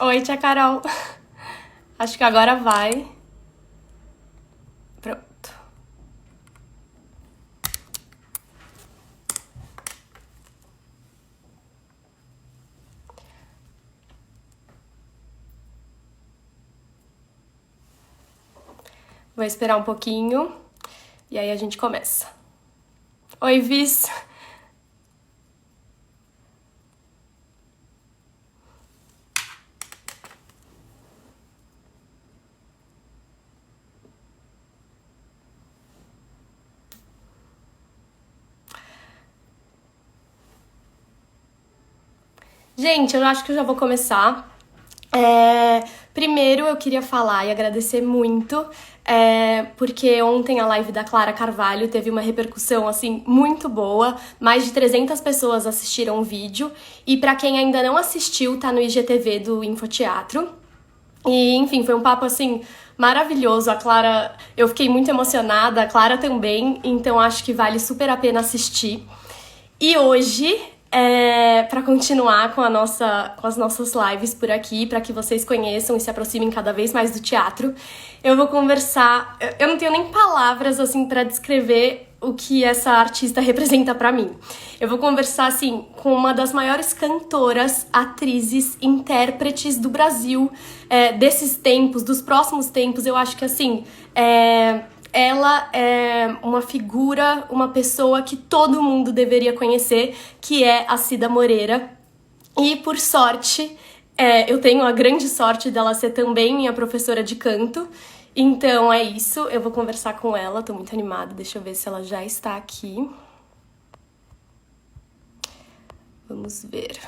Oi, tia Carol. Acho que agora vai. Pronto. Vou esperar um pouquinho e aí a gente começa. Oi, Vis. Gente, eu acho que eu já vou começar. Primeiro eu queria falar e agradecer muito, porque ontem a live da Clara Carvalho teve uma repercussão assim muito boa, mais de 300 pessoas assistiram o vídeo e pra quem ainda não assistiu, tá no IGTV do Infoteatro. E enfim, foi um papo assim maravilhoso. A Clara, eu fiquei muito emocionada, a Clara também, então acho que vale super a pena assistir. E hoje, para continuar com as nossas lives por aqui, para que vocês conheçam e se aproximem cada vez mais do teatro, eu vou conversar. Eu não tenho nem palavras assim para descrever o que essa artista representa para mim. Eu vou conversar assim com uma das maiores cantoras, atrizes, intérpretes do Brasil, desses tempos, dos próximos tempos. Eu acho que assim, ela é uma figura, uma pessoa que todo mundo deveria conhecer, que é a Cida Moreira. E por sorte, eu tenho a grande sorte dela ser também minha professora de canto. Então é isso, eu vou conversar com ela, tô muito animada, deixa eu ver se ela já está aqui. Vamos ver.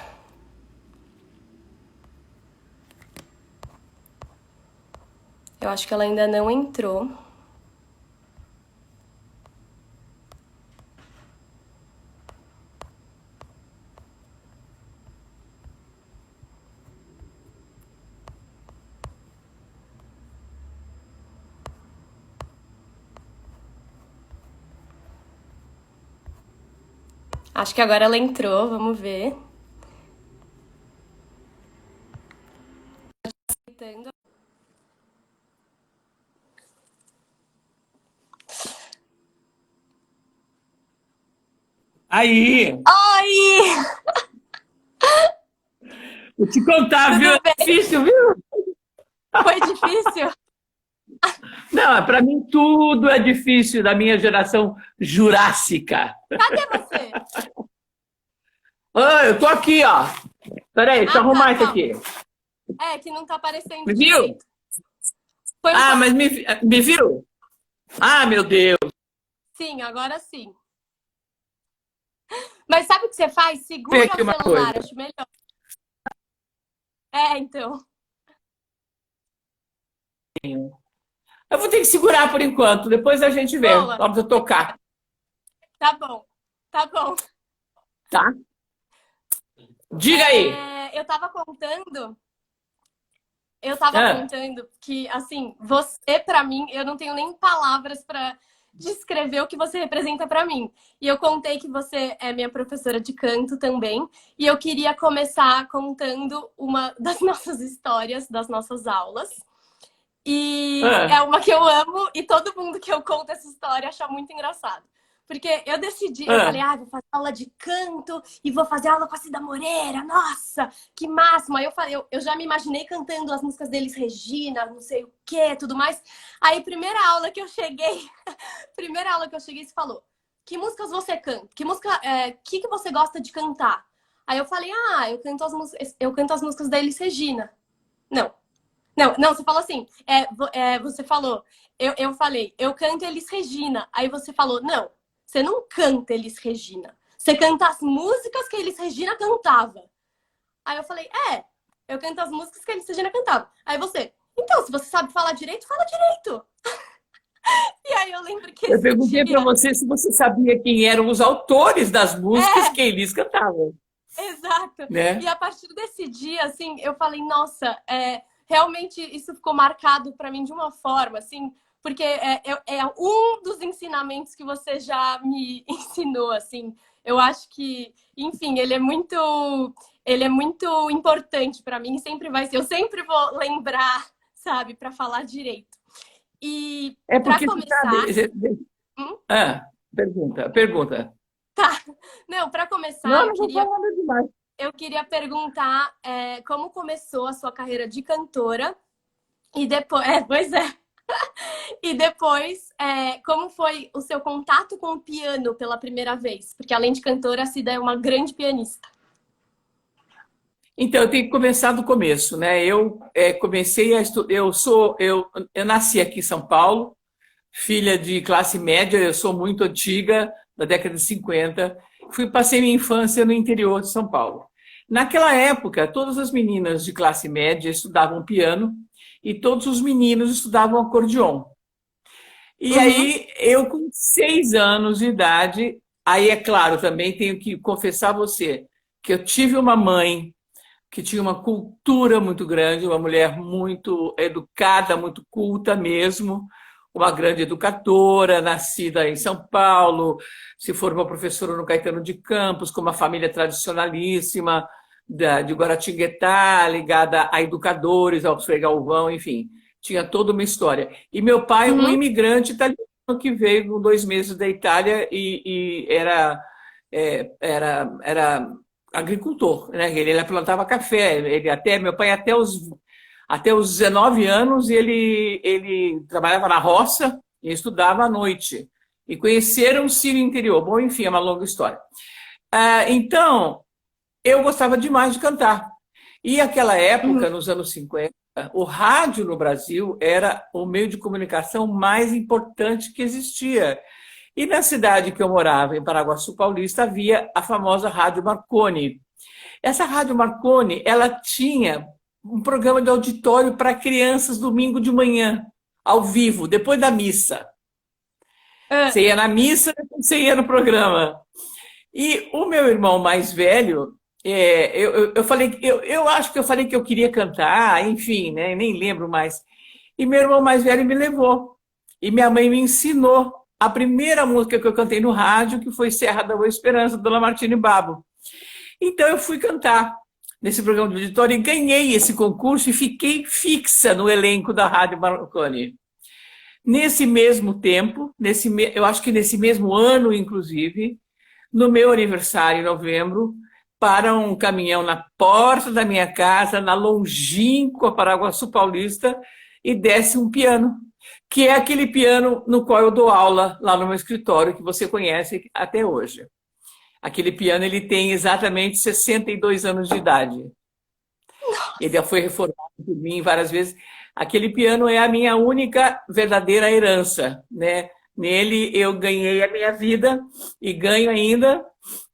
Eu acho que ela ainda não entrou. Acho que agora ela entrou, vamos ver. Aí, Oi! vou te contar, viu? Tudo É bem? difícil, viu? Foi difícil? Não, para mim tudo é difícil da minha geração jurássica. Cadê você? Ah, eu tô aqui, ó. Peraí, deixa eu Ah, tá, arrumar isso calma. aqui. É, que não tá aparecendo Me viu? direito. Foi um Ah, pouco. mas me viu? Ah, meu Deus. Sim, agora sim. Mas sabe o que você faz? Vem Segura o aqui uma coisa. celular, acho melhor. Então. Eu vou ter que segurar por enquanto, depois a gente vê. Boa. Vamos eu tocar, Tá bom. Tá bom. tá? Diga aí. Eu tava contando. Eu tava Ah, contando que, assim, você, pra mim, eu não tenho nem palavras pra descrever o que você representa pra mim. E eu contei que você é minha professora de canto também. E eu queria começar contando uma das nossas histórias, das nossas aulas. E é ah, uma que eu amo e todo mundo que eu conto essa história acha muito engraçado. Porque eu decidi, eu falei, ah. vou fazer aula de canto e vou fazer aula com a Cida Moreira, nossa, que máximo. Aí eu falei, eu já me imaginei cantando as músicas deles, Regina, não sei o que, tudo mais. Aí, primeira aula que eu cheguei, primeira aula que eu cheguei, você falou, que músicas você canta? Que música, que você gosta de cantar? Aí eu falei, eu canto as músicas da Elis Regina. Não, não, você falou assim, você falou, eu falei, eu canto Elis Regina. Aí você falou, não, você não canta Elis Regina. Você canta as músicas que Elis Regina cantava. Aí eu falei, eu canto as músicas que Elis Regina cantava. Aí você, então, se você sabe falar direito, fala direito. E aí eu lembro que Eu esse perguntei para dia, você se você sabia quem eram os autores das músicas é, que eles cantavam, exato. E né? a partir desse dia, assim, eu falei, nossa, realmente isso ficou marcado para mim de uma forma, assim, porque é um dos ensinamentos que você já me ensinou, assim. Eu acho que, enfim, ele é muito. Ele é muito importante para mim, sempre vai ser. Eu sempre vou lembrar, sabe, para falar direito. E É para porque, você começar, sabe... hum, Pergunta. tá. Não, para começar, Não, não vou falar nada demais. eu queria perguntar como começou a sua carreira de cantora e depois, pois é. E depois, como foi o seu contato com o piano pela primeira vez? Porque além de cantora, a Cida é uma grande pianista. Então, eu tenho que começar do começo, né? Eu comecei a estudar. Eu nasci aqui em São Paulo, filha de classe média, eu sou muito antiga, da década de 50. Passei minha infância no interior de São Paulo. Naquela época, todas as meninas de classe média estudavam piano e todos os meninos estudavam acordeon. E Uhum. aí, eu com 6 anos de idade, aí é claro, também tenho que confessar a você que eu tive uma mãe que tinha uma cultura muito grande, uma mulher muito educada, muito culta mesmo, uma grande educadora, nascida em São Paulo, se formou professora no Caetano de Campos, com uma família tradicionalíssima de Guaratinguetá, ligada a educadores, ao Frei Galvão, enfim, tinha toda uma história. E meu pai, um Uhum. imigrante italiano que veio com 2 meses da Itália e era agricultor, né? Ele plantava café. Meu pai até os 19 anos ele trabalhava na roça e estudava à noite. E conheceram-se no interior. Bom, enfim, é uma longa história. Então, eu gostava demais de cantar. E aquela época, Uhum. nos anos 50, o rádio no Brasil era o meio de comunicação mais importante que existia. E na cidade que eu morava, em Paraguaçu Paulista, havia a famosa Rádio Marconi. Essa Rádio Marconi, ela tinha um programa de auditório para crianças domingo de manhã, ao vivo, depois da missa. Ah, Você ia na missa, você ia no programa. E o meu irmão mais velho, eu falei, eu acho que eu falei que eu queria cantar, enfim, né, nem lembro mais. E meu irmão mais velho me levou. E minha mãe me ensinou a primeira música que eu cantei no rádio, que foi Serra da Boa Esperança, Dona Martini Babo. Então eu fui cantar nesse programa de auditório e ganhei esse concurso e fiquei fixa no elenco da Rádio Marconi. Nesse mesmo tempo, eu acho que nesse mesmo ano, inclusive, no meu aniversário, em novembro, para um caminhão na porta da minha casa, na longínqua Paraguaçu Paulista, e desce um piano, que é aquele piano no qual eu dou aula lá no meu escritório, que você conhece até hoje. Aquele piano ele tem exatamente 62 anos de idade. Ele já foi reformado por mim várias vezes. Aquele piano é a minha única verdadeira herança, né? Nele eu ganhei a minha vida e ganho ainda,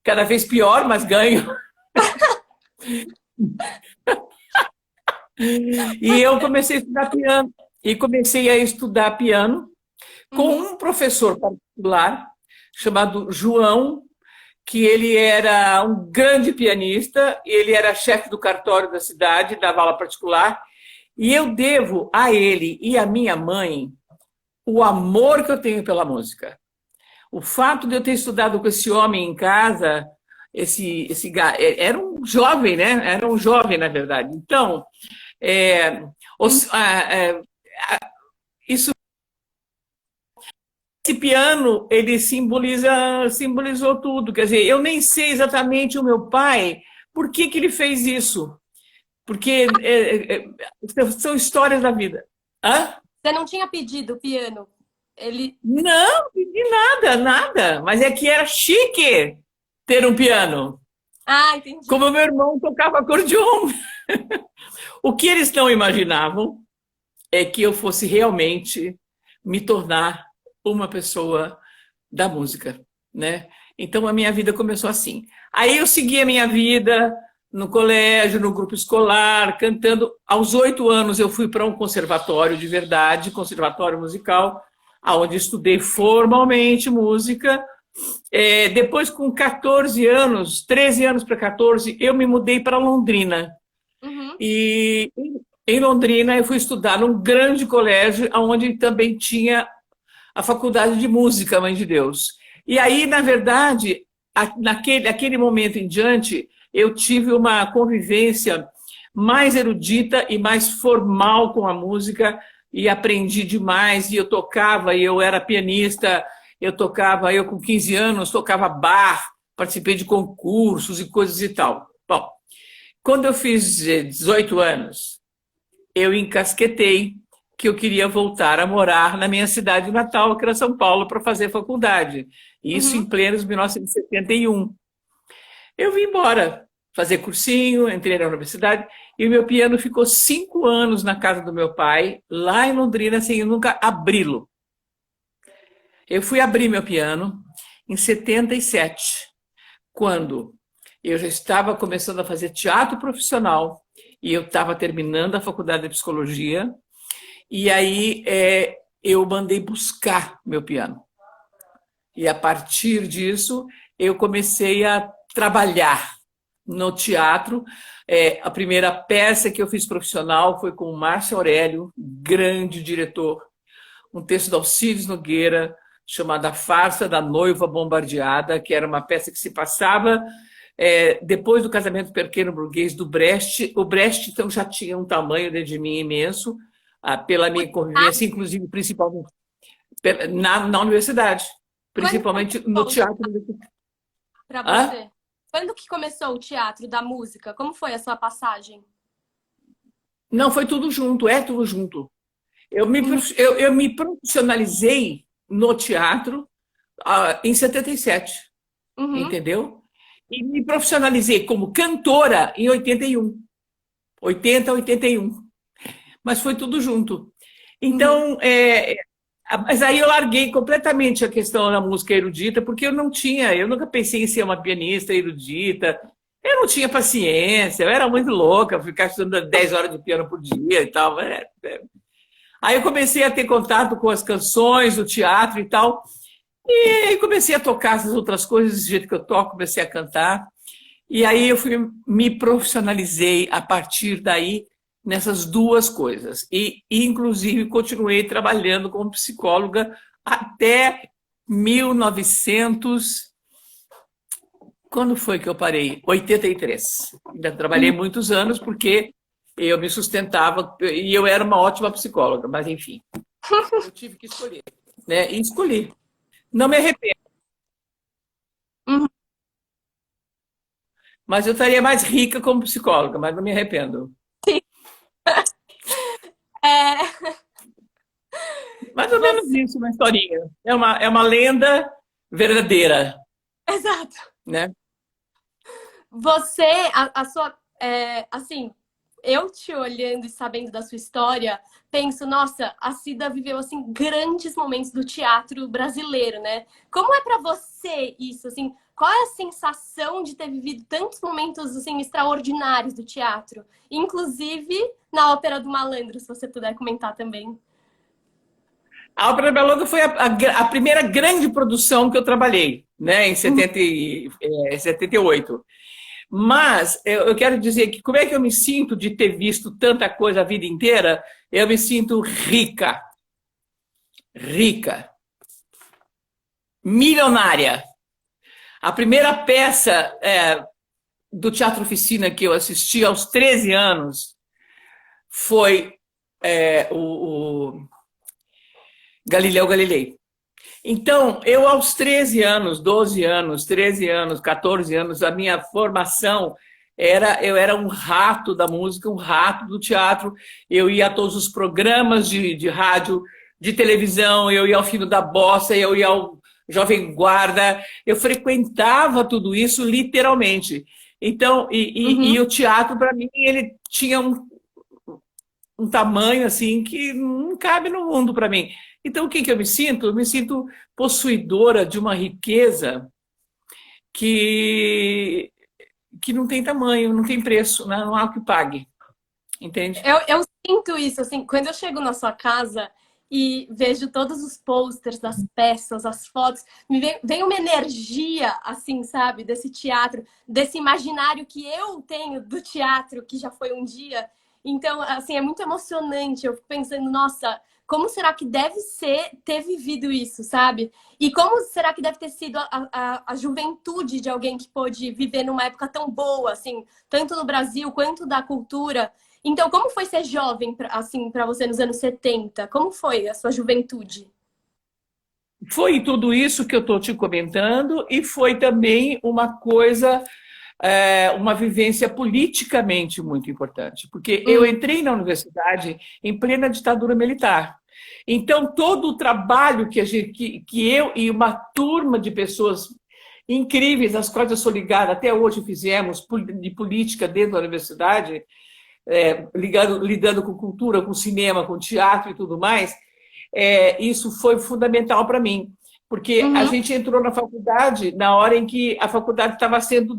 cada vez pior, mas ganho. E eu comecei a estudar piano. E comecei a estudar piano com uhum. um professor particular chamado João, que ele era um grande pianista, ele era chefe do cartório da cidade, dava aula particular, e eu devo a ele e à minha mãe o amor que eu tenho pela música. O fato de eu ter estudado com esse homem em casa, era um jovem, né? Era um jovem, na verdade. Então, é, os, é, isso, esse piano, ele simbolizou tudo. Quer dizer, eu nem sei exatamente o meu pai, por que ele fez isso. Porque são histórias da vida. Hã? Você não tinha pedido o piano? Ele. Não, de nada, nada. Mas é que era chique ter um piano. Ah, entendi. Como meu irmão tocava acordeon. O que eles não imaginavam é que eu fosse realmente me tornar uma pessoa da música, né? Então a minha vida começou assim. Aí eu segui a minha vida no colégio, no grupo escolar, cantando. Aos 8 anos eu fui para um conservatório de verdade, conservatório musical, aonde estudei formalmente música. Depois, com 14 anos, 13 anos para 14, eu me mudei para Londrina. Uhum. E em Londrina eu fui estudar num grande colégio, onde também tinha a faculdade de música, Mãe de Deus. E aí, na verdade, naquele momento em diante, eu tive uma convivência mais erudita e mais formal com a música e aprendi demais. E eu tocava, e eu era pianista, eu com 15 anos tocava bar, participei de concursos e coisas e tal. Bom, quando eu fiz 18 anos, eu encasquetei que eu queria voltar a morar na minha cidade natal, que era São Paulo, para fazer faculdade. Isso em Uhum. plenos 1971. Eu vim embora fazer cursinho, entrei na universidade, e o meu piano ficou 5 anos na casa do meu pai, lá em Londrina, sem eu nunca abri-lo. Eu fui abrir meu piano em 77, quando eu já estava começando a fazer teatro profissional e eu estava terminando a faculdade de psicologia. E aí eu mandei buscar meu piano. E a partir disso, eu comecei a trabalhar no teatro. A primeira peça que eu fiz profissional foi com o Márcio Aurélio, grande diretor, um texto de Alcides Nogueira, chamada Farsa da Noiva Bombardeada, que era uma peça que se passava depois do casamento pequeno burguês do Brecht. O Brecht então já tinha um tamanho de mim imenso, pela minha convivência, inclusive, principalmente na universidade, Quando principalmente no começou teatro. para Hã? você? Quando que começou o teatro da música? Como foi a sua passagem? Não, foi tudo junto, é tudo junto. Uhum. Eu me profissionalizei no teatro em 77, Uhum. entendeu? E me profissionalizei como cantora em 81, 80, 81. Mas foi tudo junto. Uhum. Então, mas aí eu larguei completamente a questão da música erudita, porque eu nunca pensei em ser uma pianista erudita, eu não tinha paciência, eu era muito louca, ficar estudando 10 horas de piano por dia e tal. Aí eu comecei a ter contato com as canções, do teatro e tal, e aí comecei a tocar essas outras coisas, do jeito que eu toco, comecei a cantar. E aí me profissionalizei a partir daí nessas duas coisas. Inclusive, continuei trabalhando como psicóloga até 1900. Quando foi que eu parei? 83. Ainda trabalhei Uhum. muitos anos porque eu me sustentava e eu era uma ótima psicóloga, mas enfim, eu tive que escolher, né? E escolhi. Não me arrependo, Uhum. mas eu estaria mais rica como psicóloga, mas não me arrependo. Sim. É, Mais ou menos você, isso, uma historinha. É uma lenda verdadeira, exato. né? Você, a sua, assim, eu te olhando e sabendo da sua história, penso, nossa, a Cida viveu assim grandes momentos do teatro brasileiro, né? Como é pra você isso, assim? Qual é a sensação de ter vivido tantos momentos assim extraordinários do teatro, inclusive na Ópera do Malandro, se você puder comentar também. A Ópera Belonga foi a primeira grande produção que eu trabalhei, né, em Uhum. 78. Mas eu quero dizer que como é que eu me sinto de ter visto tanta coisa a vida inteira? Eu me sinto rica, rica, milionária. A primeira peça do Teatro Oficina que eu assisti aos 13 anos foi o Galileu Galilei. Então, eu aos 13 anos, 12 anos, 13 anos, 14 anos, a minha formação eu era um rato da música, um rato do teatro. Eu ia a todos os programas de rádio, de televisão, eu ia ao Fino da Bossa, eu ia ao Jovem Guarda, eu frequentava tudo isso literalmente. Então, e Uhum. o teatro, para mim, ele tinha um tamanho assim que não cabe no mundo para mim. Então, o que eu me sinto? Eu me sinto possuidora de uma riqueza que, que não tem tamanho, não tem preço, né? Não há o que pague, entende? Eu sinto isso, assim, quando eu chego na sua casa e vejo todos os posters das peças, as fotos, vem uma energia, assim, sabe, desse teatro, desse imaginário que eu tenho do teatro, que já foi um dia. Então, assim, é muito emocionante. Eu fico pensando, nossa, como será que deve ser ter vivido isso, sabe? E como será que deve ter sido a juventude de alguém que pôde viver numa época tão boa, assim, tanto no Brasil quanto da cultura? Então, como foi ser jovem, assim, para você nos anos 70? Como foi a sua juventude? Foi tudo isso que eu estou te comentando e foi também uma coisa, uma vivência politicamente muito importante, porque eu Uhum, entrei na universidade em plena ditadura militar. Então, todo o trabalho que eu e uma turma de pessoas incríveis, às quais eu sou ligada, até hoje fizemos de política dentro da universidade, lidando com cultura, com cinema, com teatro e tudo mais, isso foi fundamental para mim, porque a uhum, gente entrou na faculdade na hora em que a faculdade estava sendo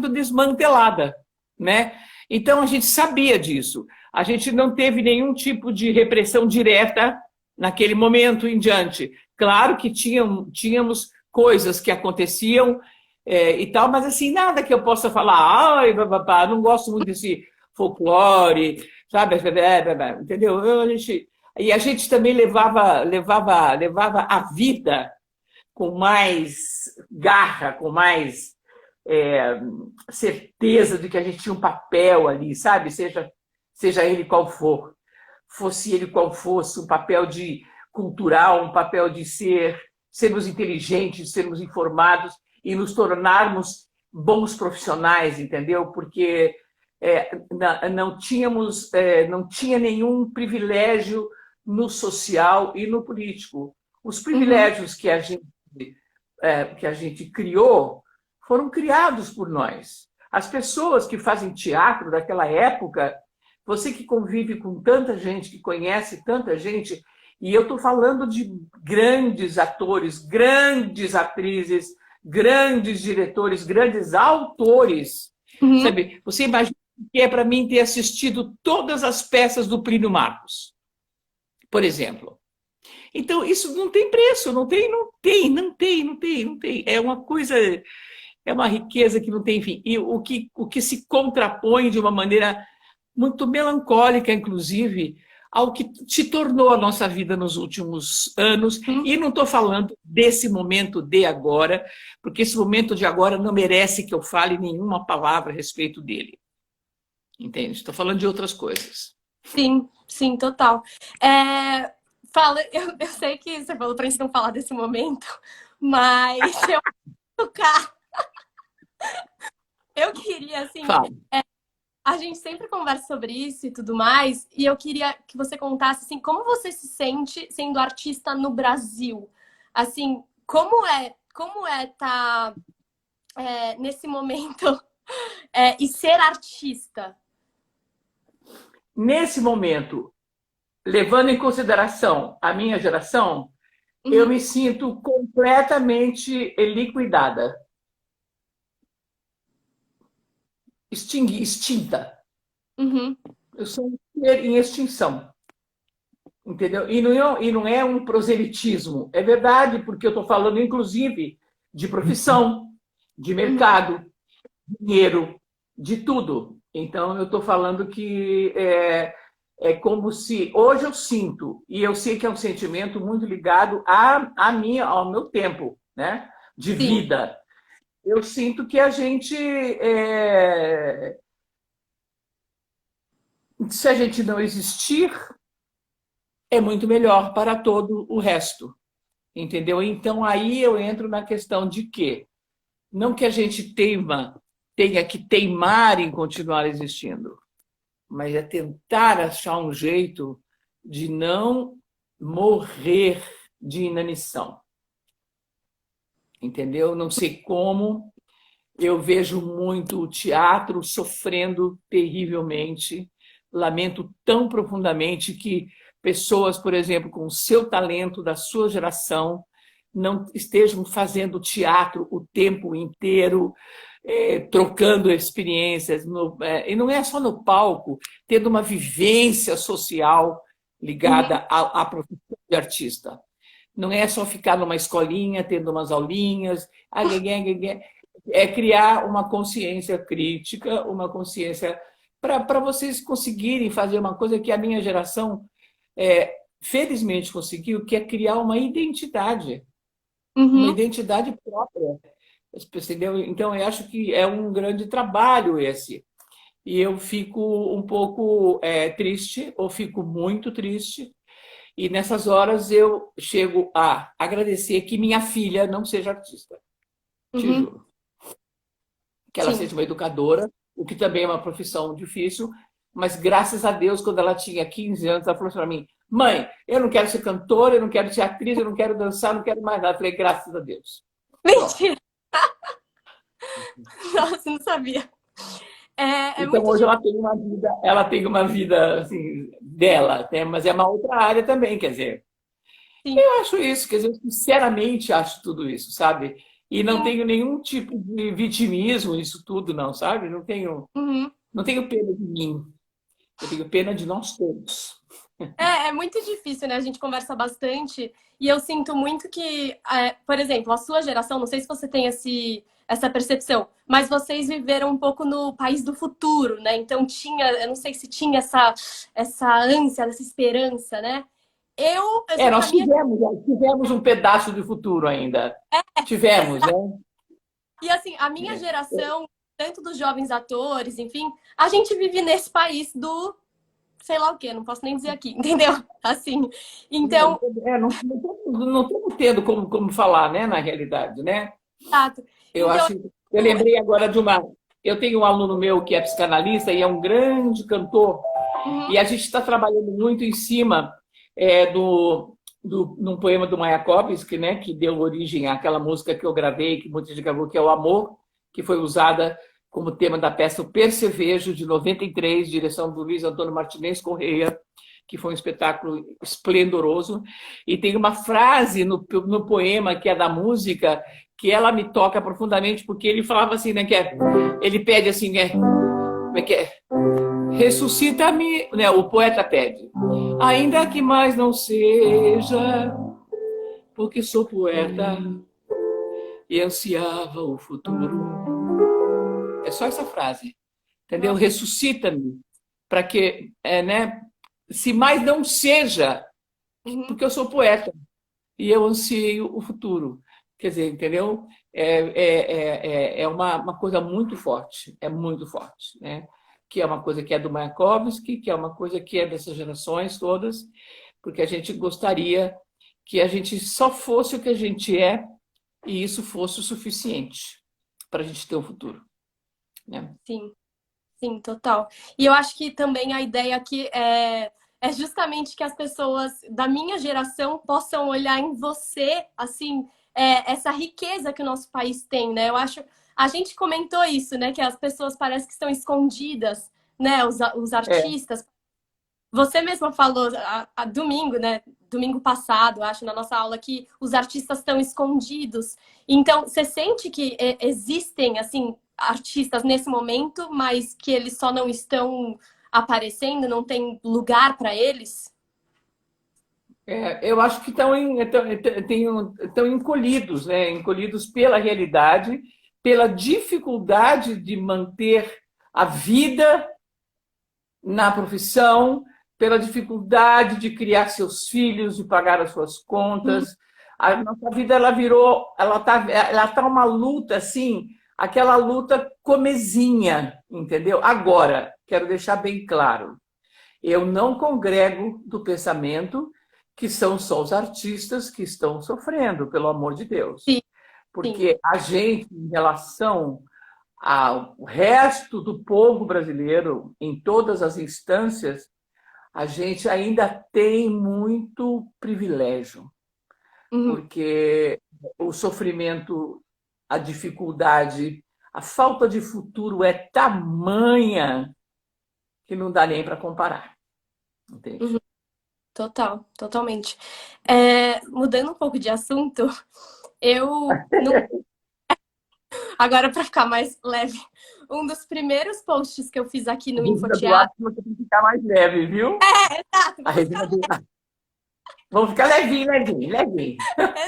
desmantelada, né? Então a gente sabia disso. A gente não teve nenhum tipo de repressão direta naquele momento em diante. Claro que tínhamos coisas que aconteciam e tal, mas assim, nada que eu possa falar, ai, babá, não gosto muito desse folclore, sabe? Entendeu? E a gente também levava a vida com mais garra, com mais é, certeza de que a gente tinha um papel ali, sabe? Seja ele qual for, fosse ele qual fosse, um papel de cultural, um papel de sermos inteligentes, sermos informados e nos tornarmos bons profissionais, entendeu? Porque não tinha nenhum privilégio no social e no político. Os uhum, privilégios que a gente criou foram criados por nós. As pessoas que fazem teatro daquela época, você que convive com tanta gente, que conhece tanta gente, e eu estou falando de grandes atores, grandes atrizes, grandes diretores, grandes autores. uhum. Sabe? Você imagina que é para mim ter assistido todas as peças do Plínio Marcos, por exemplo. Então, isso não tem preço, não tem. É uma coisa, é uma riqueza que não tem fim. E o que se contrapõe de uma maneira muito melancólica, inclusive, ao que se tornou a nossa vida nos últimos anos. Uhum. E não estou falando desse momento de agora, porque esse momento de agora não merece que eu fale nenhuma palavra a respeito dele. Entende? Estou falando de outras coisas. Sim, sim, total. Fala, eu sei que você falou pra gente não falar desse momento, mas tocar, eu queria, assim, Fala. a gente sempre conversa sobre isso e tudo mais, e eu queria que você contasse, assim, como você se sente sendo artista no Brasil? Assim, como é estar nesse momento e ser artista? Nesse momento, levando em consideração a minha geração, eu Uhum, me sinto completamente liquidada, extinta. uhum, Eu sou um ser em extinção, entendeu? E não é um proselitismo. É verdade, porque eu estou falando, inclusive, de profissão, de uhum, mercado, dinheiro, de tudo. Então, eu estou falando que é como se... Hoje eu sinto, e eu sei que é um sentimento muito ligado ao meu tempo, né? De sim, vida. Eu sinto que se a gente não existir, é muito melhor para todo o resto, entendeu? Então aí eu entro na questão de que não que a gente tenha que teimar em continuar existindo, mas é tentar achar um jeito de não morrer de inanição, entendeu? Não sei como, eu vejo muito o teatro sofrendo terrivelmente, lamento tão profundamente que pessoas, por exemplo, com o seu talento, da sua geração, não estejam fazendo teatro o tempo inteiro, trocando experiências, e não é só no palco, tendo uma vivência social uhum, ligada à profissão de artista. Não é só ficar numa escolinha, tendo umas aulinhas, é criar uma consciência crítica, uma consciência para vocês conseguirem fazer uma coisa que a minha geração, felizmente, conseguiu, que é criar uma Uhum, identidade própria. Entendeu? Então, eu acho que é um grande trabalho esse. E eu fico um pouco triste, ou fico muito triste, e nessas horas eu chego a agradecer que minha filha não seja artista, te uhum, juro. Que ela sim. seja uma educadora, o que também é uma profissão difícil, mas graças a Deus, quando ela tinha 15 anos, ela falou para mim: mãe, eu não quero ser cantora, eu não quero ser atriz, eu não quero dançar, eu não quero mais nada. Eu falei: graças a Deus. Pronto. Mentira! Nossa, não sabia. É Então muito hoje difícil. ela tem uma vida assim, dela, né? Mas é uma outra área também, quer dizer. Eu acho isso, quer dizer, eu sinceramente acho tudo isso, sabe? E não Sim. tenho nenhum tipo de vitimismo nisso tudo, não, sabe? Uhum. Não tenho pena de mim, eu tenho pena de nós todos. É muito difícil, né? A gente conversa bastante e eu sinto muito que, por exemplo, a sua geração, não sei se você tem essa percepção, mas vocês viveram um pouco no país do futuro, né? Então tinha, eu não sei se tinha essa ânsia, essa esperança, né? Eu sinto que a Nós minha. tivemos um pedaço de futuro ainda. Tivemos, né? E assim, a minha geração, tanto dos jovens atores, enfim, a gente vive nesse país do sei lá o quê, não posso nem dizer aqui, entendeu? Assim. Então, Não estamos tendo como falar, né, na realidade, né? exato. Eu Então, acho, eu lembrei agora de uma. Eu tenho um aluno meu que é psicanalista e é um grande cantor, uhum, e a gente está trabalhando muito em cima num poema do Mayakovsky, né, que deu origem àquela música que eu gravei, que muita gente gravou, que é O Amor, que foi usada como tema da peça O Percevejo, de 93, direção do Luiz Antônio Martinez Correia, que foi um espetáculo esplendoroso. E tem uma frase no poema, que é da música, que ela me toca profundamente, porque ele falava assim, né, ele pede assim, né, como é que é? Ressuscita-me, né, o poeta pede, ainda que mais não seja, porque sou poeta e ansiava o futuro. É só essa frase, entendeu? nossa, Ressuscita-me, para que, né, se mais não seja, uhum, porque eu sou poeta e eu ansio o futuro. Quer dizer, entendeu? É uma coisa muito forte, né? Que é uma coisa que é do Mayakovsky, que é uma coisa que é dessas gerações todas, porque a gente gostaria que a gente só fosse o que a gente é e isso fosse o suficiente para a gente ter um futuro, né? sim, sim, total. E eu acho que também a ideia aqui é justamente que as pessoas da minha geração possam olhar em você, assim, essa riqueza que o nosso país tem, né? Eu acho, a gente comentou isso, né? Que as pessoas parecem que estão escondidas, né? Os É, artistas. Você mesma falou a domingo, né? Domingo passado, acho, na nossa aula, que os artistas estão escondidos. Então, você sente que existem, assim, artistas nesse momento, mas que eles só não estão aparecendo, não tem lugar para eles? eu acho que estão encolhidos, né? Encolhidos pela realidade, pela dificuldade de manter a vida na profissão, pela dificuldade de criar seus filhos, de pagar as suas Uhum, contas. A nossa vida ela tá uma luta assim, aquela luta comezinha, entendeu? Agora, quero deixar bem claro, eu não congrego do pensamento que são só os artistas que estão sofrendo, pelo amor de Deus. sim, sim. Porque a gente, em relação ao resto do povo brasileiro, em todas as instâncias, a gente ainda tem muito privilégio, Uhum, porque o sofrimento, a dificuldade, a falta de futuro é tamanha que não dá nem para comparar, entende? uhum, total, totalmente. Mudando um pouco de assunto, eu não. Agora, para ficar mais leve, um dos primeiros posts que eu fiz aqui A no Regina Infoteatro. Duarte, você tem que ficar mais leve, viu? Exato, A vamos Regina ficar Duarte. Vamos ficar levinho, levinho, levinho.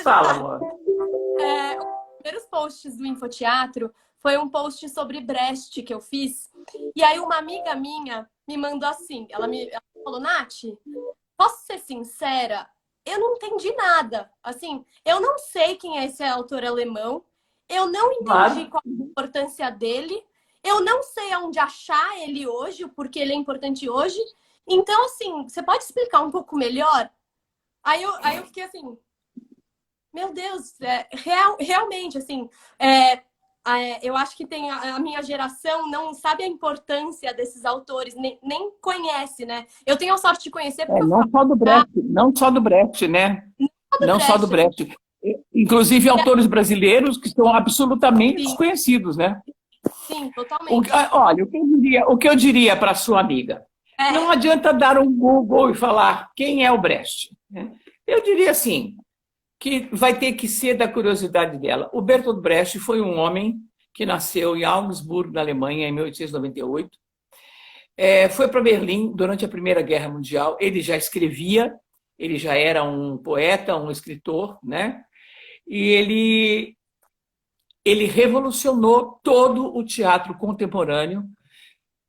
Fala, leves. amor. Os primeiros posts do Infoteatro foi um post sobre Brecht que eu fiz. E aí uma amiga minha me mandou assim, ela falou, Nath, posso ser sincera? Eu não entendi nada. Assim, eu não sei quem é esse autor alemão, eu não entendi Claro. qual é a importância dele, eu não sei aonde achar ele hoje, o porquê ele é importante hoje. Então, assim, você pode explicar um pouco melhor? Aí eu fiquei assim, meu Deus, realmente, assim, eu acho que tem a minha geração não sabe a importância desses autores, nem conhece, né? Eu tenho a sorte de conhecer porque eu Não só do faço Brecht, não só do Brecht, né? do Não só do Brecht, assim, Brecht. Inclusive autores brasileiros que são absolutamente sim, desconhecidos, né? sim, totalmente. Olha, o que eu diria para a sua amiga? Não É, adianta dar um Google e falar quem é o Brecht, né? Eu diria assim, que vai ter que ser da curiosidade dela. O Bertolt Brecht foi um homem que nasceu em Augsburgo, na Alemanha, em 1898. Foi para Berlim durante a Primeira Guerra Mundial. Ele já escrevia, ele já era um poeta, um escritor, né? E ele revolucionou todo o teatro contemporâneo,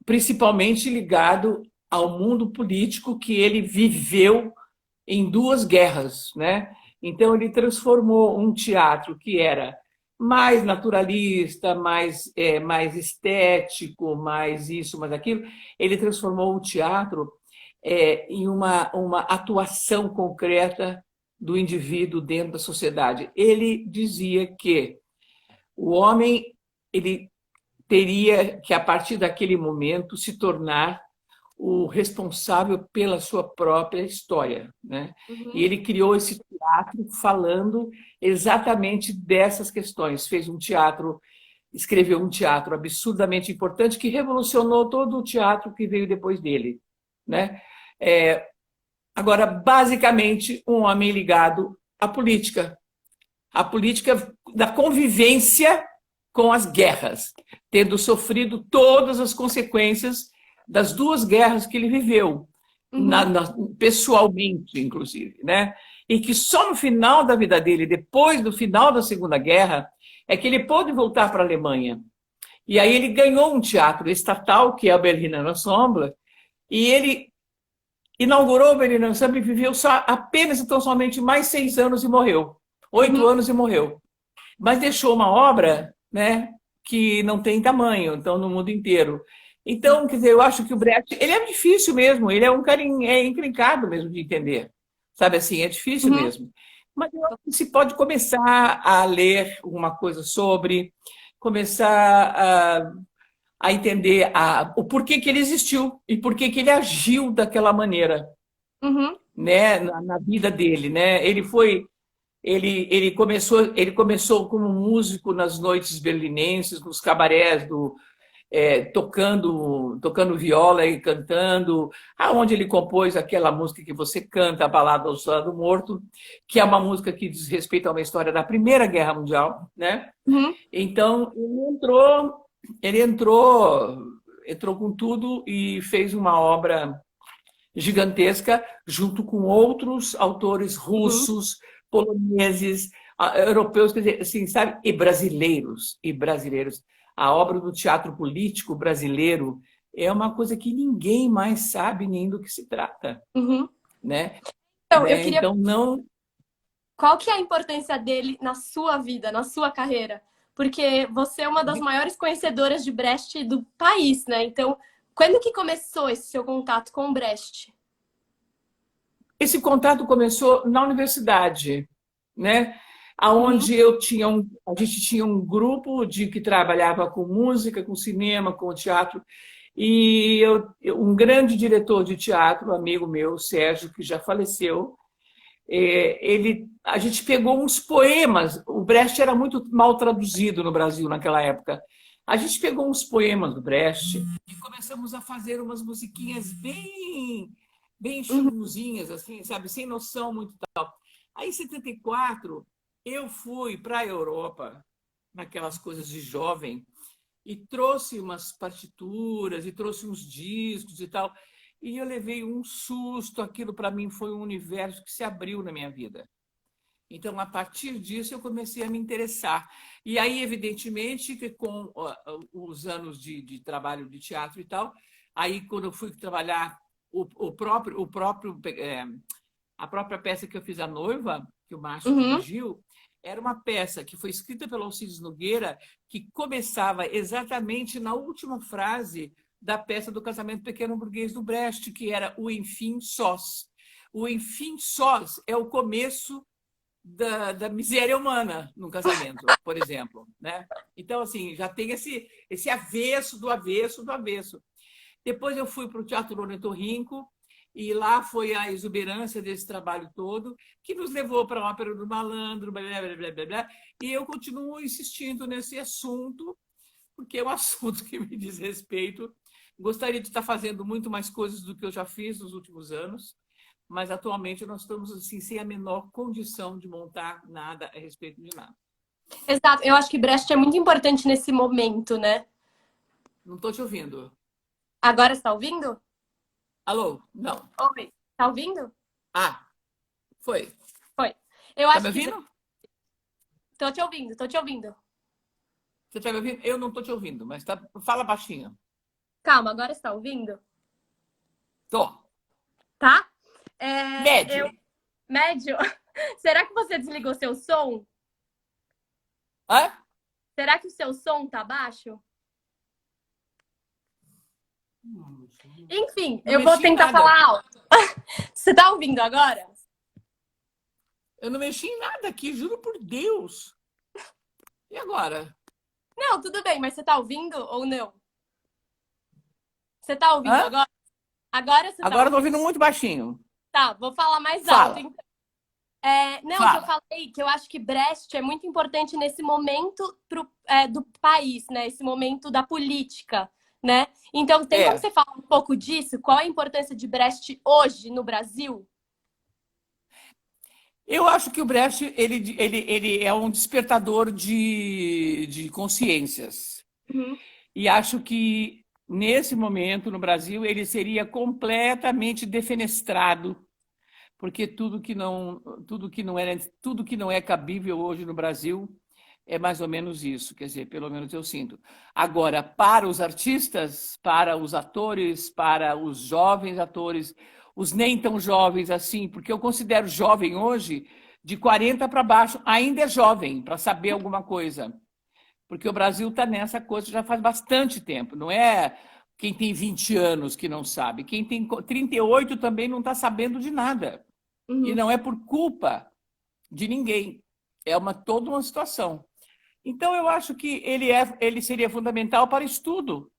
principalmente ligado ao mundo político que ele viveu em duas guerras, né? Então ele transformou um teatro que era mais naturalista, mais estético, mais isso, mais aquilo. Ele transformou o teatro em uma atuação concreta do indivíduo dentro da sociedade. Ele dizia que o homem ele teria que, a partir daquele momento, se tornar o responsável pela sua própria história, né? E uhum, ele criou esse teatro falando exatamente dessas questões. Fez um teatro, escreveu um teatro absurdamente importante que revolucionou todo o teatro que veio depois dele, né? É, Agora, basicamente, um homem ligado à política, a política da convivência com as guerras, tendo sofrido todas as consequências das duas guerras que ele viveu, uhum, pessoalmente, inclusive, né? E que só no final da vida dele, depois do final da Segunda Guerra, é que ele pôde voltar para a Alemanha. E aí ele ganhou um teatro estatal, que é o Berliner Ensemble, e ele inaugurou o Berliner Ensemble e viveu só apenas, então, somente mais 6 anos e morreu. Oito uhum, anos e morreu, mas deixou uma obra, né, que não tem tamanho, então no mundo inteiro. sim, Então, quer dizer, eu acho que o Brecht, ele é difícil mesmo, ele é um cara encrencado mesmo de entender, sabe assim, é difícil uhum, mesmo. Mas eu acho que se pode começar a ler alguma coisa sobre, começar a entender o porquê que ele existiu e porquê que ele agiu daquela maneira, uhum, né, na vida dele, né? Ele começou como músico nas noites berlinenses, nos cabarés tocando viola e cantando, aonde ele compôs aquela música que você canta, a Balada ao Soldado Morto, que é uma música que diz respeito a uma história da Primeira Guerra Mundial, né? uhum, Então ele entrou com tudo e fez uma obra gigantesca, junto com outros autores uhum. russos, poloneses, europeus, quer dizer, assim, sabe? E brasileiros. A obra do teatro político brasileiro é uma coisa que ninguém mais sabe nem do que se trata, Uhum. né? Então, eu Né? queria. Então, não. Qual que é a importância dele na sua vida, na sua carreira? Porque você é uma das maiores conhecedoras de Brecht do país, né? Então, quando que começou esse seu contato com o Brecht? Esse contato começou na universidade, né? Uhum, Aonde a gente tinha um grupo que trabalhava com música, com cinema, com teatro, e um grande diretor de teatro, amigo meu, Sérgio, que já faleceu, a gente pegou uns poemas. O Brecht era muito mal traduzido no Brasil naquela época. A gente pegou uns poemas do Brecht e começamos a fazer umas musiquinhas bem uhum, chunguzinhas, assim, sabe, sem noção muito tal. Aí, em 74, eu fui para a Europa, naquelas coisas de jovem, e trouxe umas partituras, e trouxe uns discos e tal. E eu levei um susto, aquilo para mim foi um universo que se abriu na minha vida. Então, a partir disso, eu comecei a me interessar. E aí, evidentemente, que com os anos de trabalho de teatro e tal, aí, quando eu fui trabalhar a própria peça que eu fiz, A Noiva, que o Márcio Uhum. dirigiu, era uma peça que foi escrita pelo Alcides Nogueira, que começava exatamente na última frase da peça do Casamento Pequeno Burguês do Brecht, que era o Enfim Sós. O Enfim Sós é o começo da miséria humana no casamento, por exemplo, né? Então, assim, já tem esse avesso do avesso do avesso. Depois eu fui para o Teatro Ornitorrinco e lá foi a exuberância desse trabalho todo que nos levou para a Ópera do Malandro, blá, blá, blá, blá, blá, e eu continuo insistindo nesse assunto, porque é um assunto que me diz respeito. Gostaria de estar fazendo muito mais coisas do que eu já fiz nos últimos anos, mas atualmente nós estamos assim sem a menor condição de montar nada a respeito de nada. Exato, eu acho que Brecht é muito importante nesse momento, né? Não estou te ouvindo. Agora você tá ouvindo? Alô? Não. Oi, tá ouvindo? Ah, foi. Foi. Eu Está me acho que. ouvindo? Tô te ouvindo, tô te ouvindo. Você está me ouvindo? Eu não estou te ouvindo, mas fala baixinho. Calma, agora você tá ouvindo? Tô. Tá? Médio. Médio? Será que você desligou seu som? Hã? Será que o seu som tá baixo? Enfim, Não eu vou mexi em tentar nada. falar alto. Você tá ouvindo agora? Eu não mexi em nada aqui, juro por Deus. E agora? Não, tudo bem, mas você tá ouvindo ou não? Você tá ouvindo Hã? agora? Agora você tá Agora eu tô ouvindo? ouvindo muito baixinho. Tá, vou falar mais alto. Fala, Então. Não, que eu fala. falei que eu acho que Brecht é muito importante nesse momento do país, né? Esse momento da política, né? Então, tem como É. você falar um pouco disso? Qual a importância de Brecht hoje no Brasil? Eu acho que o Brecht ele é um despertador de consciências. Uhum, E acho que, nesse momento, no Brasil, ele seria completamente defenestrado, porque tudo que não é cabível hoje no Brasil é mais ou menos isso, quer dizer, pelo menos eu sinto. Agora, para os artistas, para os atores, para os jovens atores, os nem tão jovens assim, porque eu considero jovem hoje de 40 para baixo, ainda é jovem para saber alguma coisa, porque o Brasil está nessa coisa já faz bastante tempo, não é quem tem 20 anos que não sabe, quem tem 38 também não está sabendo de nada. E uhum, não é por culpa de ninguém, é toda uma situação. Então, eu acho que ele seria fundamental para o estudo,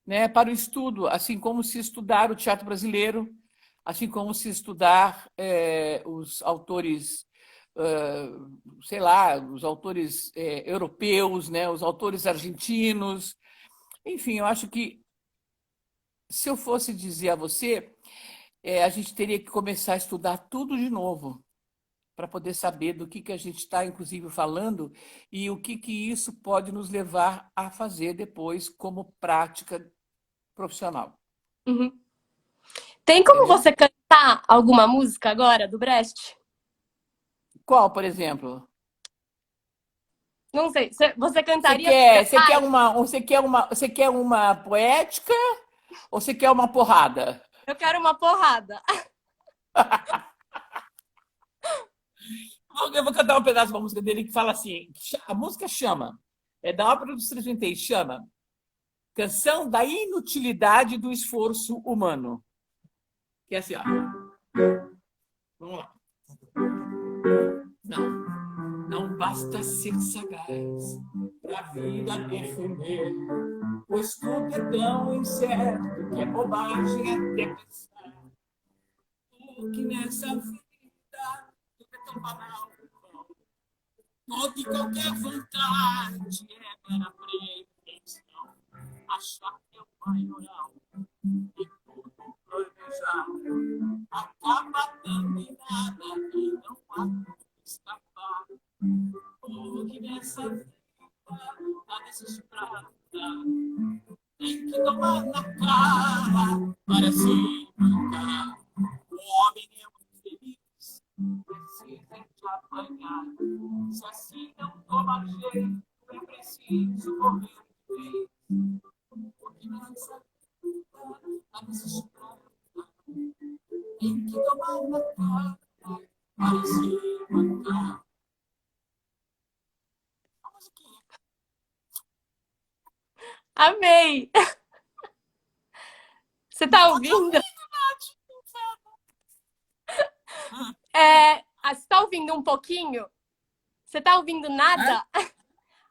né? Para o estudo, assim como se estudar o teatro brasileiro, assim como se estudar os autores, sei lá, os autores europeus, né? Os autores argentinos. Enfim, eu acho que, se eu fosse dizer a você, a gente teria que começar a estudar tudo de novo, para poder saber do que a gente está, inclusive, falando e o que isso pode nos levar a fazer depois como prática profissional. uhum. Tem como Entendeu? você cantar alguma música agora do Brecht? Qual, por exemplo? Não sei, você Você cantaria quer, você quer uma, você quer uma poética ou você quer uma porrada? Eu quero uma porrada. Eu vou cantar um pedaço de uma música dele que fala assim, a música chama, é da Ópera dos Três Vinténs, chama Canção da Inutilidade do Esforço Humano. Que é assim, ó. Vamos lá. Não basta ser sagaz pra vida defender, pois tudo é tão incerto que é bobagem até pensar. Porque nessa vida tudo é tão banal. Toda e qualquer vontade é mera pretensão. Achar que é o maioral e tudo planejar acaba dando em nada e não há como escapar. Porque nessa vida nada se esperada. Tem que tomar na cara para se brincar. O homem é muito feliz precisem te apanhar. Se assim não tomar jeito, é preciso morrer de vez. Porque nessa vida não existe pra tem que tomar na cara para se matar. A musiquinha. Amei! Você tá Não te ouvindo? ouvindo, Nath. Você tá ouvindo um pouquinho? Você tá ouvindo Hã? nada?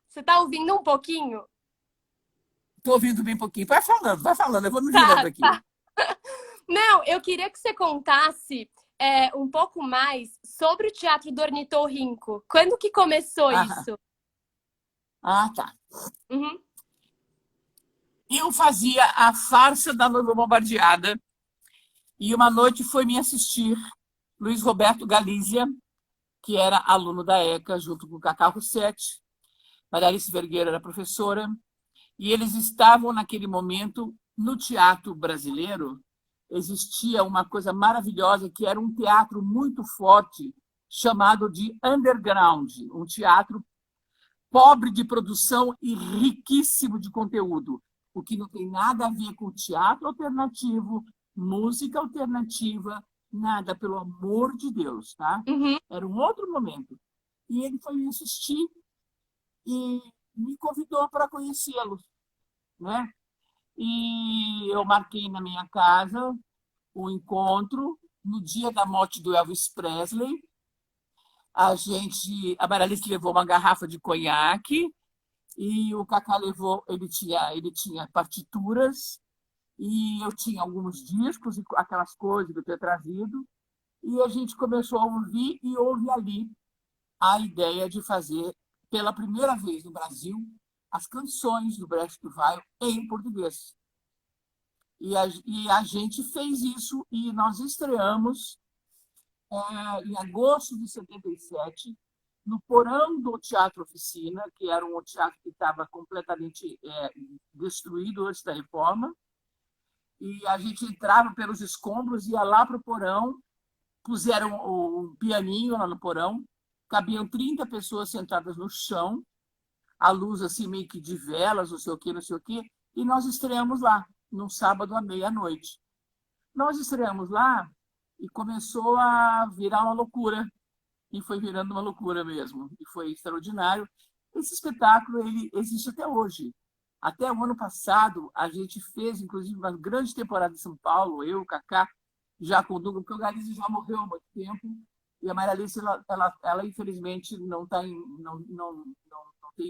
Você tá ouvindo um pouquinho? Estou ouvindo bem pouquinho. Vai falando, eu vou me virando Tá, aqui. tá. Não, eu queria que você contasse um pouco mais sobre o Teatro do Ornitorrinco. Quando que começou Ah, isso? tá. Uhum. Eu fazia a farsa da Noiva Bombardeada e uma noite foi me assistir Luiz Roberto Galizia, que era aluno da ECA, junto com o Cacá Rossetti. Maria Alice Vergueira era professora. E eles estavam, naquele momento, no teatro brasileiro. Existia uma coisa maravilhosa, que era um teatro muito forte, chamado de underground, um teatro pobre de produção e riquíssimo de conteúdo, o que não tem nada a ver com teatro alternativo, música alternativa, nada, pelo amor de Deus, tá? Uhum. Era um outro momento. E ele foi me assistir e me convidou para conhecê-lo, né? E eu marquei na minha casa o encontro no dia da morte do Elvis Presley. A Maralice levou uma garrafa de conhaque e o Cacá levou, ele tinha partituras e eu tinha alguns discos e aquelas coisas que eu tinha trazido. E a gente começou a ouvir e houve ali a ideia de fazer, pela primeira vez no Brasil, as canções do Brecht do Vaio em português. E a gente fez isso e nós estreamos em agosto de 77 no porão do Teatro Oficina, que era um teatro que estava completamente destruído antes da reforma. E a gente entrava pelos escombros, ia lá para o porão, puseram um pianinho lá no porão, cabiam 30 pessoas sentadas no chão, a luz assim meio que de velas, não sei o quê, não sei o quê, e nós estreamos lá, num sábado à meia-noite. Nós estreamos lá e começou a virar uma loucura, e foi virando uma loucura mesmo, e foi extraordinário. Esse espetáculo ele existe até hoje. Até o ano passado, a gente fez, inclusive, uma grande temporada em São Paulo, eu, o Cacá, já com o Douglas, porque o Galize já morreu há muito tempo, e a Maria Alice, ela infelizmente, não tem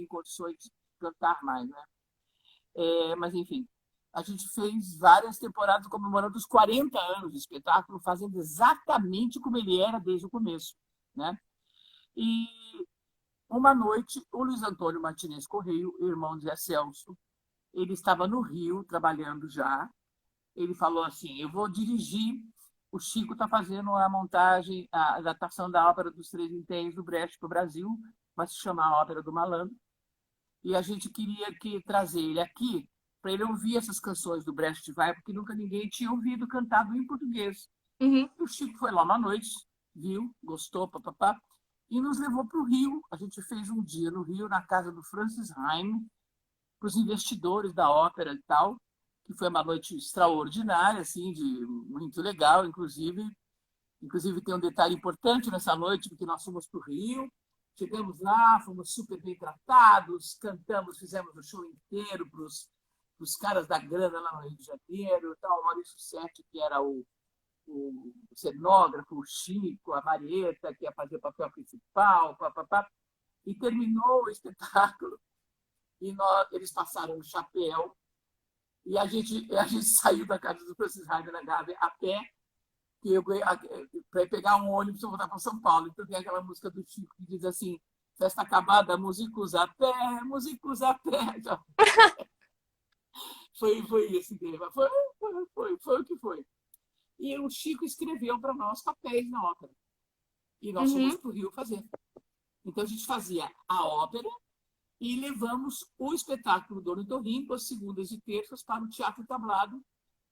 condições de cantar mais, né? Mas, enfim, a gente fez várias temporadas comemorando os 40 anos do espetáculo, fazendo exatamente como ele era desde o começo, né? E uma noite, o Luiz Antônio Martinez Correio, irmão de Zé Celso, ele estava no Rio, trabalhando já. Ele falou assim, eu vou dirigir, o Chico está fazendo a montagem, a adaptação da ópera dos Três Vinténs do Brecht para o Brasil, vai se chamar a Ópera do Malandro, e a gente queria trazer ele aqui para ele ouvir essas canções do Brecht de Vai, porque nunca ninguém tinha ouvido cantado em português. Uhum. E o Chico foi lá uma noite, viu, gostou, papapá, e nos levou para o Rio. A gente fez um dia no Rio, na casa do Francis Haim, para os investidores da ópera e tal, que foi uma noite extraordinária, assim, muito legal, inclusive. Inclusive, tem um detalhe importante nessa noite, porque nós fomos para o Rio, chegamos lá, fomos super bem tratados, cantamos, fizemos o show inteiro para os caras da grana lá no Rio de Janeiro, tal, o Maurício Sete, que era o cenógrafo, o Chico, a Marieta, que ia fazer o papel principal, papapá, e terminou o espetáculo, e eles passaram o chapéu, e a gente saiu da casa do Francis Rainer na Gávea a pé, para pegar um ônibus e voltar para São Paulo. Então tem aquela música do Chico que diz assim, festa acabada, músicos a pé, músicos a pé. Foi esse tema. Foi o que foi. E o Chico escreveu para nós papéis na ópera. E nós fomos Uhum. para o Rio fazer. Então a gente fazia a ópera e levamos o espetáculo do Ornitorrinco, às segundas e terças, para o Teatro Tablado,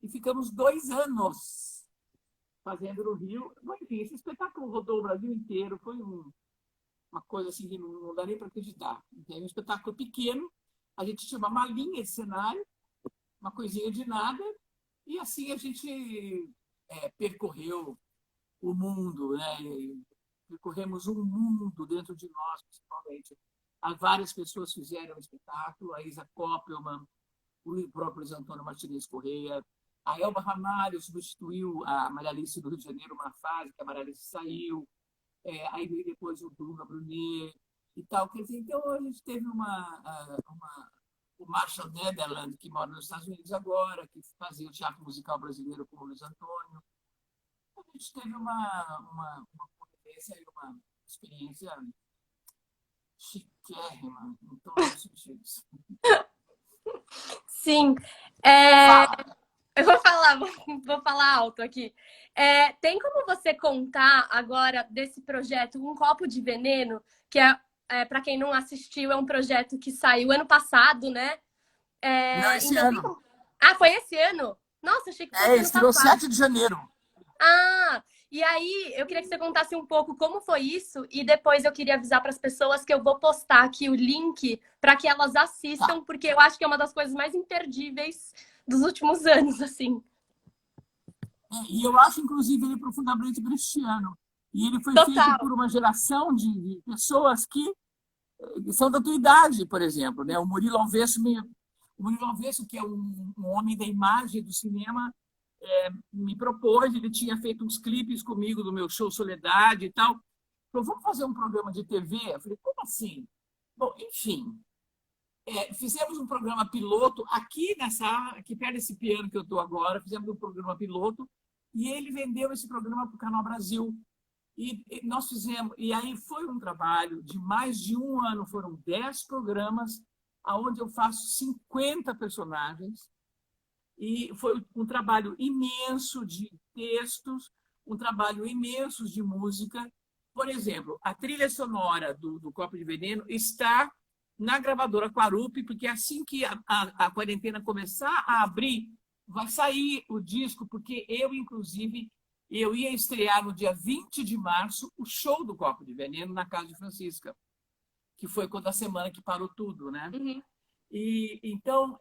e ficamos 2 anos fazendo no Rio. Bom, enfim, esse espetáculo rodou o Brasil inteiro, foi uma coisa assim que não dá nem para acreditar. É um espetáculo pequeno, a gente tinha uma malinha de cenário, uma coisinha de nada, e assim a gente percorreu o mundo, né? Percorremos um mundo dentro de nós, principalmente. Há várias pessoas fizeram o espetáculo, a Isa Koppelman, o próprio Luiz Antônio Martinez Correia, a Elba Ramalho substituiu a Maria Alice do Rio de Janeiro uma fase que a Maria Alice saiu, aí veio depois o Bruna Brunet e tal. Quer dizer, então a gente teve o Marshall Netherland, que mora nos Estados Unidos agora, que fazia o teatro musical brasileiro com o Luiz Antônio. A gente teve uma convivência e uma experiência chiquérrima em todos os sentidos. Sim. Fala! Eu vou falar alto aqui. Tem como você contar agora desse projeto Um Copo de Veneno, que para quem não assistiu, é um projeto que saiu ano passado, né? Não, esse Então, ano. Ah, foi esse ano? Nossa, achei que fosse ano Estreou passado. 7 de janeiro. Ah, e aí eu queria que você contasse um pouco como foi isso e depois eu queria avisar para as pessoas que eu vou postar aqui o link para que elas assistam, Tá. porque eu acho que é uma das coisas mais imperdíveis dos últimos anos, assim. E eu acho, inclusive, ele profundamente brechtiano. E ele foi feito Total. por uma geração de pessoas que são da tua idade, por exemplo. Né? O Murilo Alvesso, que é um homem da imagem do cinema, me propôs, ele tinha feito uns clipes comigo do meu show Soledade e tal. Falou, vamos fazer um programa de TV? Eu falei, como assim? Bom, enfim, fizemos um programa piloto aqui aqui perto desse piano que eu estou agora, fizemos um programa piloto e ele vendeu esse programa para o Canal Brasil. E nós fizemos, e aí foi um trabalho de mais de um ano, foram 10 programas, onde eu faço 50 personagens, e foi um trabalho imenso de textos, um trabalho imenso de música. Por exemplo, a trilha sonora do Copo de Veneno está na gravadora Quarupi, porque assim que a quarentena começar a abrir, vai sair o disco, porque inclusive, eu ia estrear no dia 20 de março o show do Copo de Veneno na casa de Francisca, que foi quando a semana que parou tudo, né? Uhum. E então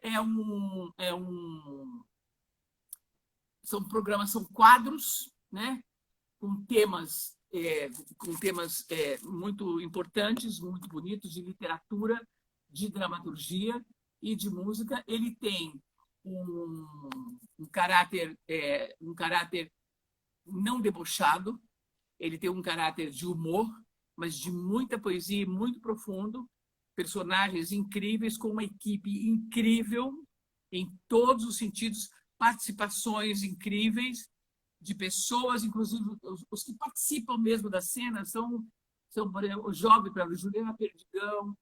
são programas, são quadros, né? Com temas muito importantes, muito bonitos de literatura, de dramaturgia e de música. Ele tem um caráter não debochado, ele tem um caráter de humor, mas de muita poesia, muito profundo, personagens incríveis, com uma equipe incrível em todos os sentidos, participações incríveis de pessoas, inclusive os que participam mesmo da cena são por exemplo, o jovem para Juliana Perdigão,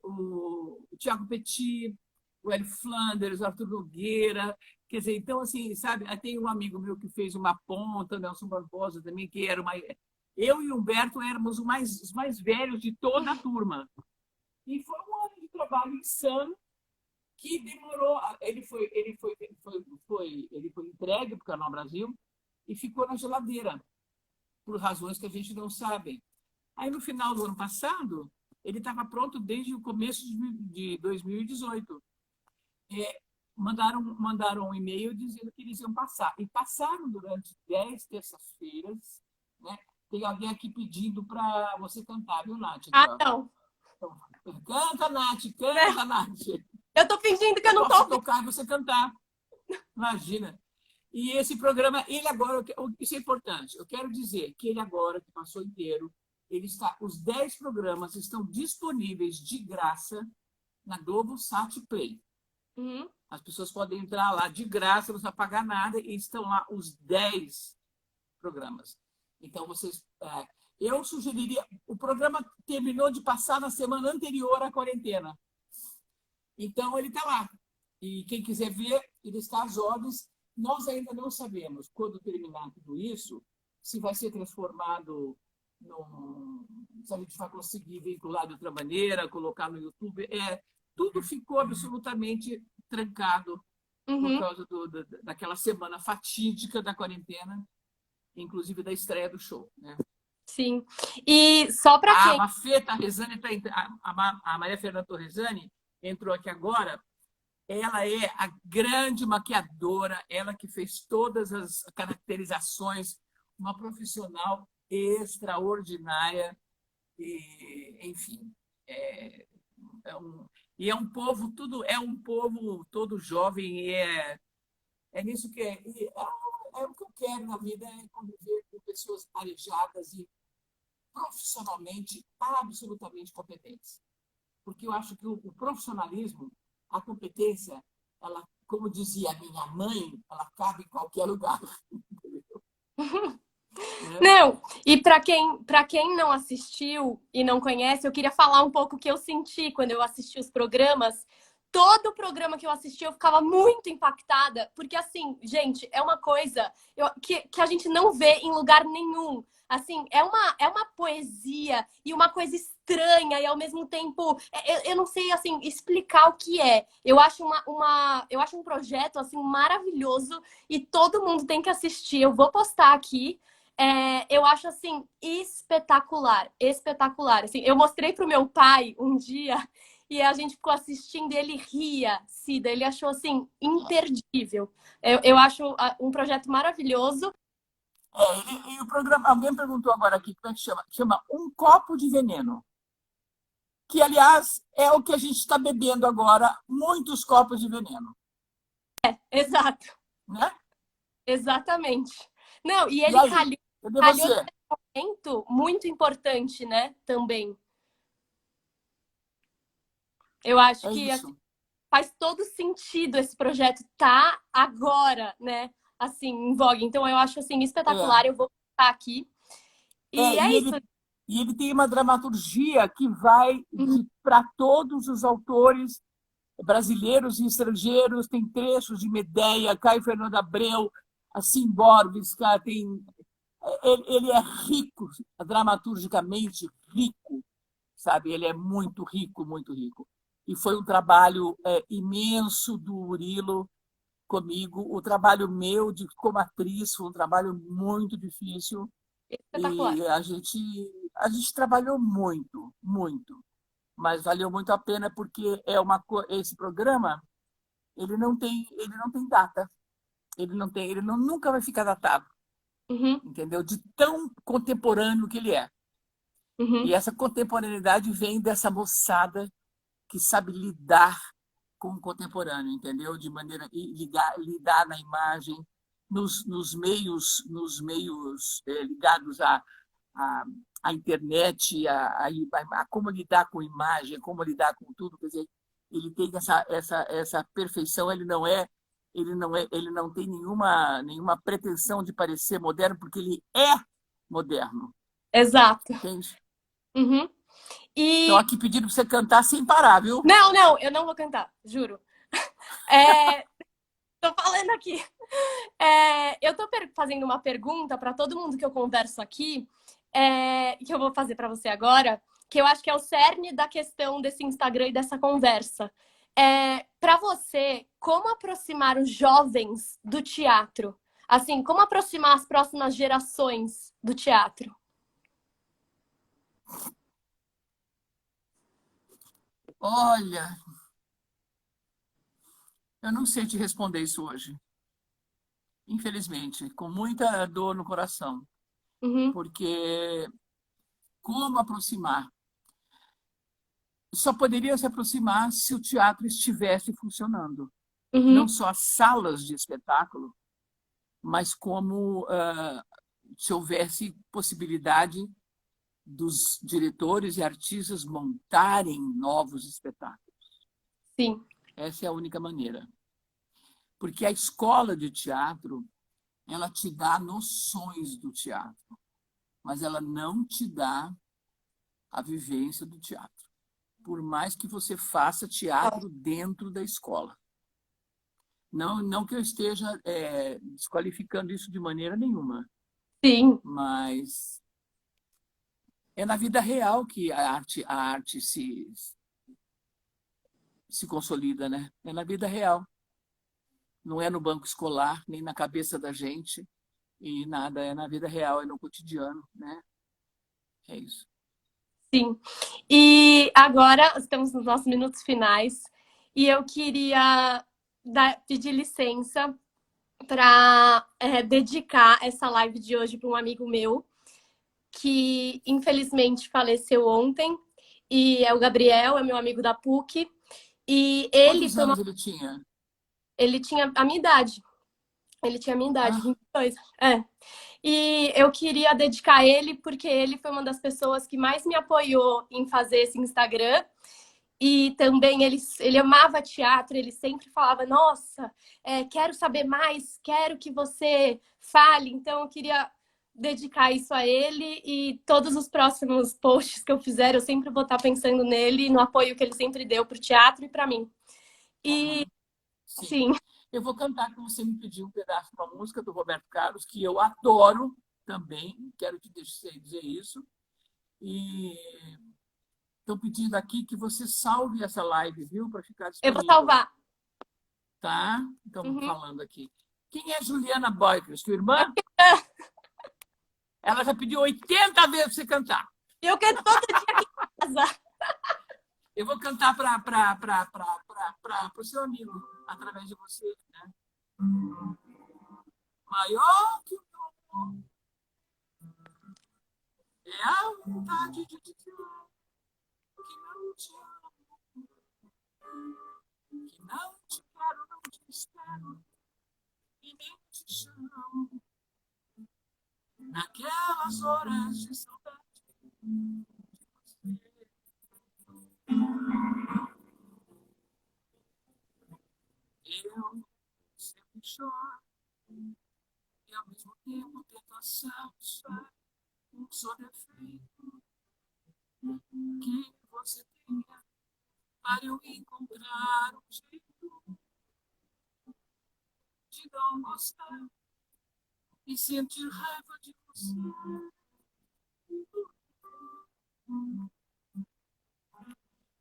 o Tiago Petit, o Hélio Flanders, o Arthur Nogueira. Quer dizer, então, assim, sabe, tem um amigo meu que fez uma ponta, Nelson Barbosa também, que era uma. Eu e o Humberto éramos os mais velhos de toda a turma. E foi um ano de trabalho insano que demorou. Ele foi entregue para o Canal Brasil e ficou na geladeira, por razões que a gente não sabe. Aí, no final do ano passado, ele estava pronto desde o começo de 2018. Mandaram um e-mail dizendo que eles iam passar. E passaram durante 10 terças-feiras. Né? Tem alguém aqui pedindo para você cantar, viu, Nath? Ah, não. Então, canta, Nath, canta, Nath. Eu tô fingindo que eu não posso tô. Tocar e você cantar. Imagina. E esse programa, ele agora, isso é importante, eu quero dizer que ele agora, que passou inteiro, os 10 programas estão disponíveis de graça na Globo Sat Play. Uhum. As pessoas podem entrar lá de graça, não precisa pagar nada, e estão lá os 10 programas. Então, eu sugeriria... O programa terminou de passar na semana anterior à quarentena. Então, ele está lá. E quem quiser ver, ele está às ordens. Nós ainda não sabemos, quando terminar tudo isso, se vai ser transformado se a gente vai conseguir vincular de outra maneira, colocar no YouTube. Tudo ficou absolutamente trancado por causa daquela semana fatídica da quarentena. inclusive da estreia do show, né? Sim. E só para A quem... Mafeta Rezende, a Maria Fernanda Torresani entrou aqui agora. Ela é a grande maquiadora, ela que fez todas as caracterizações, uma profissional extraordinária, e, enfim, é, e é um povo todo jovem, e é nisso que é o que eu quero na vida, é conviver com pessoas arejadas e profissionalmente absolutamente competentes. Porque eu acho que o profissionalismo, a competência, ela, como dizia a minha mãe, ela cabe em qualquer lugar. Né? Não, e para quem não assistiu e não conhece, eu queria falar um pouco o que eu senti quando eu assisti os programas. Todo programa que eu assisti, eu ficava muito impactada, porque assim, gente, é uma coisa que a gente não vê em lugar nenhum. Assim, é uma poesia e uma coisa estranha e ao mesmo tempo, eu não sei assim explicar o que é. Eu acho eu acho um projeto assim maravilhoso e todo mundo tem que assistir. Eu vou postar aqui. Eu acho assim espetacular, espetacular. Assim, eu mostrei pro meu pai um dia e a gente ficou assistindo e ele ria, Cida. Ele achou assim imperdível. Eu acho um projeto maravilhoso. E o programa, alguém perguntou agora aqui, como é que chama? Chama Um Copo de Veneno. Que, aliás, é o que a gente está bebendo agora, muitos copos de veneno. Exato, Né? exatamente. Não, e E ele aí? calhou, Cadê calhou você? num momento muito importante, né? Também. Eu acho É que assim, isso. faz todo sentido esse projeto tá agora, né? Assim, em vogue. Então eu acho assim É. espetacular. Eu vou estar aqui. E E é isso. ele tem uma dramaturgia que vai Uhum. para todos os autores brasileiros e estrangeiros. Tem trechos de Medea, Caio Fernando Abreu, assim, Borges, cara, ele é rico, dramaturgicamente rico, sabe? Ele é muito rico, muito rico. E foi um trabalho imenso do Murilo comigo. O trabalho meu como atriz foi um trabalho muito difícil. Espetacular. E a gente trabalhou muito, muito, mas valeu muito a pena porque esse programa ele não tem data, nunca vai ficar datado, Uhum, entendeu? De tão contemporâneo que ele é. E uhum. essa contemporaneidade vem dessa moçada que sabe lidar com o contemporâneo, entendeu? De maneira lidar na imagem, nos meios ligados a, a internet, a como lidar com imagem, como lidar com tudo. Quer dizer, ele tem essa perfeição. Ele não tem nenhuma pretensão de parecer moderno, porque ele é moderno, Exato. entende? Uhum. Então, E aqui pedindo para você cantar sem parar, viu? não, não, eu não vou cantar, juro. É, tô falando aqui. Eu tô fazendo uma pergunta para todo mundo que eu converso aqui, que eu vou fazer para você agora, que eu acho que é o cerne da questão desse Instagram e dessa conversa. Para você, como aproximar os jovens do teatro? Assim, como aproximar as próximas gerações do teatro? Olha, eu não sei te responder isso hoje, infelizmente, com muita dor no coração, Uhum, porque como aproximar? Só poderia se aproximar se o teatro estivesse funcionando. Não uhum, só as salas de espetáculo, mas como se houvesse possibilidade dos diretores e artistas montarem novos espetáculos. sim, Essa é a única maneira. Porque a escola de teatro, ela te dá noções do teatro, mas ela não te dá a vivência do teatro. Por mais que você faça teatro dentro da escola. Não, não que eu esteja desqualificando isso de maneira nenhuma, sim, mas é na vida real que a arte se consolida, né? É na vida real. Não é no banco escolar, nem na cabeça da gente. E nada é na vida real, é no cotidiano, né? É isso. Sim. E agora estamos nos nossos minutos finais e eu queria pedir licença para dedicar essa live de hoje para um amigo meu que infelizmente faleceu ontem e é o Gabriel, é meu amigo da PUC e Quantos anos ele tinha? ele tinha a minha idade. Ele tinha a minha idade, Ah, 22. É. E eu queria dedicar a ele porque ele foi uma das pessoas que mais me apoiou em fazer esse Instagram. E também ele amava teatro, ele sempre falava: Nossa, quero saber mais, quero que você fale. Então eu queria dedicar isso a ele e todos os próximos posts que eu fizer, eu sempre vou estar pensando nele, no apoio que ele sempre deu para o teatro e para mim. E aham, sim. sim, Eu vou cantar, como você me pediu, um pedaço de uma música do Roberto Carlos, que eu adoro também, quero te dizer isso. E estou pedindo aqui que você salve essa live, viu, para ficar eu vou disponível, salvar. tá? Então, Uhum. falando aqui. Quem é Juliana Boykers, sua irmã? Ela já pediu 80 vezes para você cantar. Eu quero todo dia aqui em casa. Eu vou cantar para o seu amigo, através de você, né? Maior que o mundo é a vontade de dizer que não te amo, que não te quero, não te espero e nem te chamo. Naquelas horas de saudade, eu sempre choro e ao mesmo tempo tento acertar um só defeito que você tenha para eu encontrar um jeito de não gostar e sentir raiva de você.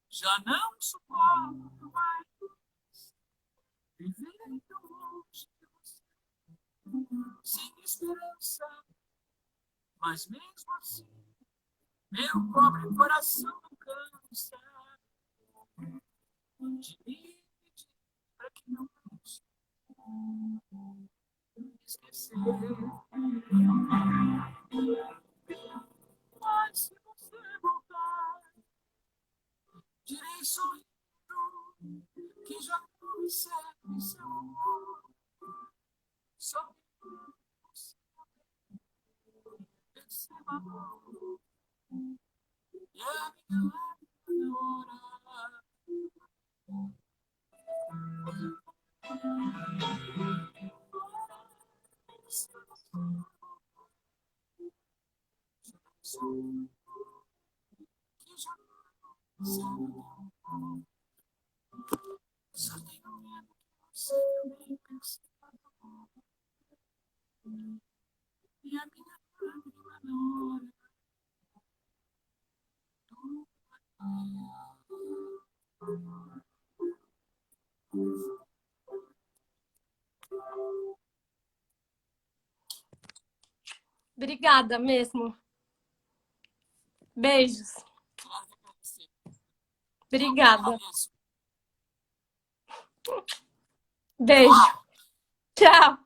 Já não suporto mais viver tão longe de você, sem esperança, mas mesmo assim, meu pobre coração não cansa de me pedir para que não deixe esquecer. Mas se você voltar, direi sorrindo que já não me serve seu amor. Só que você perceba amor e a minha lágrima que já não serve. Só tenho medo que você também perceba e a minha lágrima na hora do Obrigada mesmo. Beijos. claro que agradecer. Eu que Obrigada. agradeço. Beijo. Tchau.